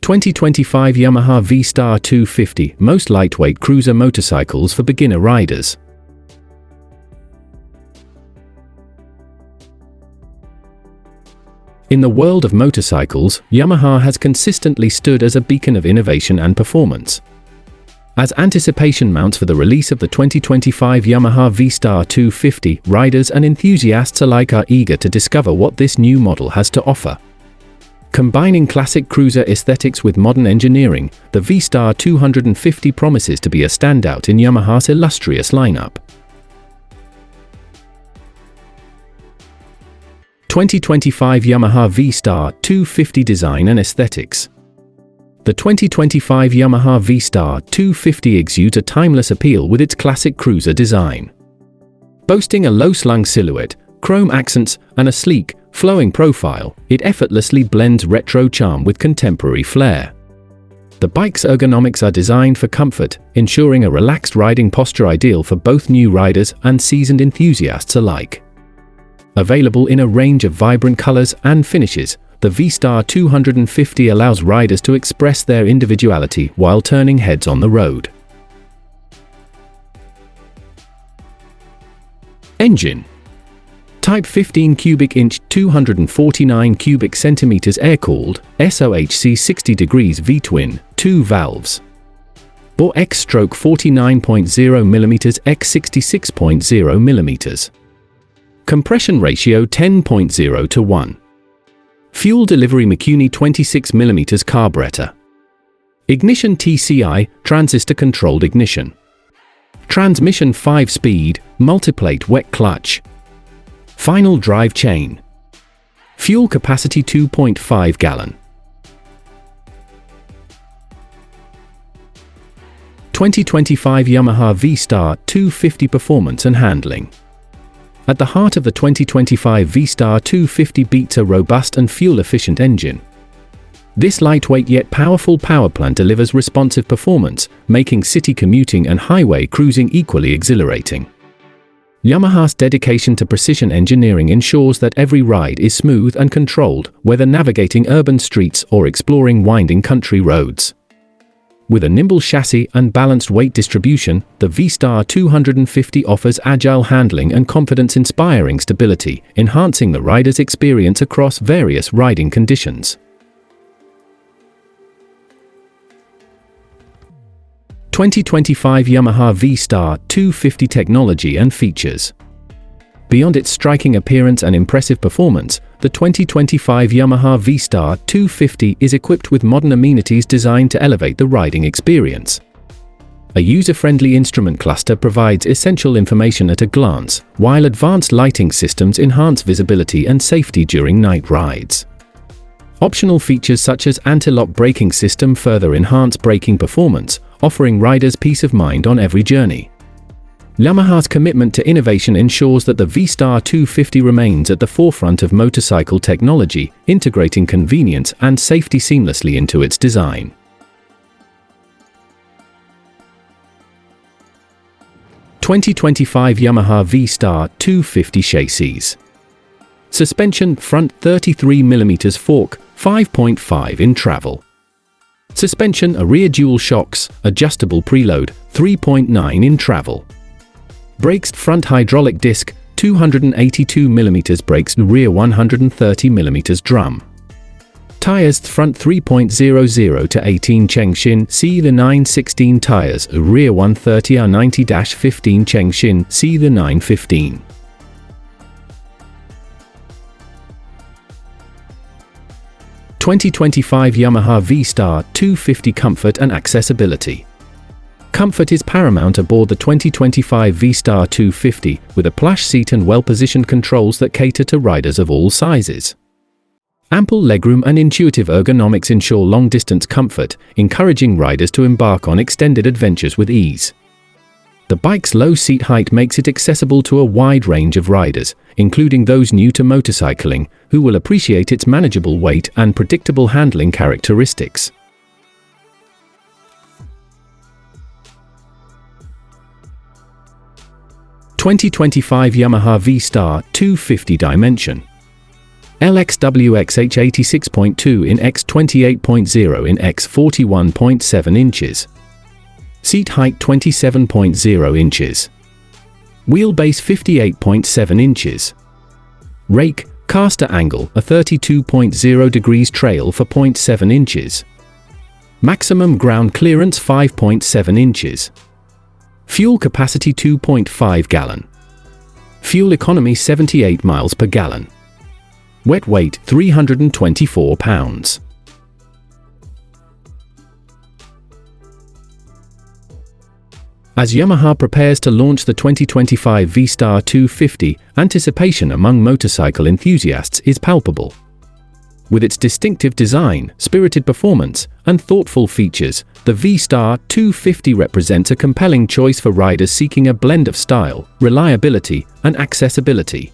2025 Yamaha V-Star 250, most lightweight cruiser motorcycles for beginner riders. In the world of motorcycles, Yamaha has consistently stood as a beacon of innovation and performance. As anticipation mounts for the release of the 2025 Yamaha V-Star 250, riders and enthusiasts alike are eager to discover what this new model has to offer. Combining classic cruiser aesthetics with modern engineering, the V-Star 250 promises to be a standout in Yamaha's illustrious lineup. 2025 Yamaha V-Star 250 design and aesthetics. The 2025 Yamaha V-Star 250 exudes a timeless appeal with its classic cruiser design. Boasting a low-slung silhouette, chrome accents, and a sleek, flowing profile, it effortlessly blends retro charm with contemporary flair. The bike's ergonomics are designed for comfort, ensuring a relaxed riding posture ideal for both new riders and seasoned enthusiasts alike. Available in a range of vibrant colors and finishes, the V-Star 250 allows riders to express their individuality while turning heads on the road. Engine. Type 15 cubic inch 249 cubic centimeters air-cooled, SOHC 60 degrees V-twin, 2 valves. Bore X-stroke 49.0 mm x 66.0 mm. Compression ratio 10.0 to 1. Fuel Delivery Mikuni 26 mm carburetor. Ignition TCI, transistor controlled ignition. Transmission 5-speed, multiplate wet clutch. Final drive chain. Fuel capacity 2.5 gallon. 2025 Yamaha V-Star 250 performance and handling. At the heart of the 2025 V-Star 250 beats a robust and fuel-efficient engine. This lightweight yet powerful powerplant delivers responsive performance, making city commuting and highway cruising equally exhilarating. Yamaha's dedication to precision engineering ensures that every ride is smooth and controlled, whether navigating urban streets or exploring winding country roads. With a nimble chassis and balanced weight distribution, the V-Star 250 offers agile handling and confidence-inspiring stability, enhancing the rider's experience across various riding conditions. 2025 Yamaha V-Star 250 technology and features. Beyond its striking appearance and impressive performance, the 2025 Yamaha V-Star 250 is equipped with modern amenities designed to elevate the riding experience. A user-friendly instrument cluster provides essential information at a glance, while advanced lighting systems enhance visibility and safety during night rides. Optional features such as anti-lock braking system further enhance braking performance, offering riders peace of mind on every journey. Yamaha's commitment to innovation ensures that the V-Star 250 remains at the forefront of motorcycle technology, integrating convenience and safety seamlessly into its design. (2025 Yamaha V-Star 250 chassis). Suspension front 33 mm fork, 5.5 in travel. Suspension rear dual shocks, adjustable preload, 3.9 in travel. Brakes front hydraulic disc, 282 mm brakes rear 130 mm drum. Tires front 3.00 to 18 Chengshin C the 916 tires, rear 130 R90-15 Chengshin C the 915. (2025 Yamaha V-Star 250 comfort and accessibility). Comfort is paramount aboard the 2025 V-Star 250, with a plush seat and well-positioned controls that cater to riders of all sizes. Ample legroom and intuitive ergonomics ensure long-distance comfort, encouraging riders to embark on extended adventures with ease. The bike's low seat height makes it accessible to a wide range of riders, including those new to motorcycling, who will appreciate its manageable weight and predictable handling characteristics. (2025 Yamaha V-Star 250 dimension). LXWXH 86.2 in x 28.0 in x 41.7 inches. Seat height 27.0 inches. Wheelbase 58.7 inches. Rake, caster angle, a 32.0 degrees trail for 0.7 inches. Maximum ground clearance 5.7 inches. Fuel capacity 2.5 gallon. Fuel economy 78 miles per gallon. Wet weight 324 pounds. As Yamaha prepares to launch the 2025 V-Star 250, anticipation among motorcycle enthusiasts is palpable. With its distinctive design, spirited performance, and thoughtful features, the V-Star 250 represents a compelling choice for riders seeking a blend of style, reliability, and accessibility.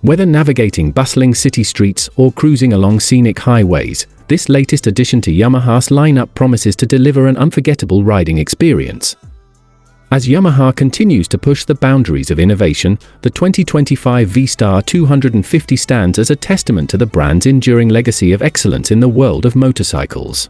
Whether navigating bustling city streets or cruising along scenic highways, this latest addition to Yamaha's lineup promises to deliver an unforgettable riding experience. As Yamaha continues to push the boundaries of innovation, the 2025 V-Star 250 stands as a testament to the brand's enduring legacy of excellence in the world of motorcycles.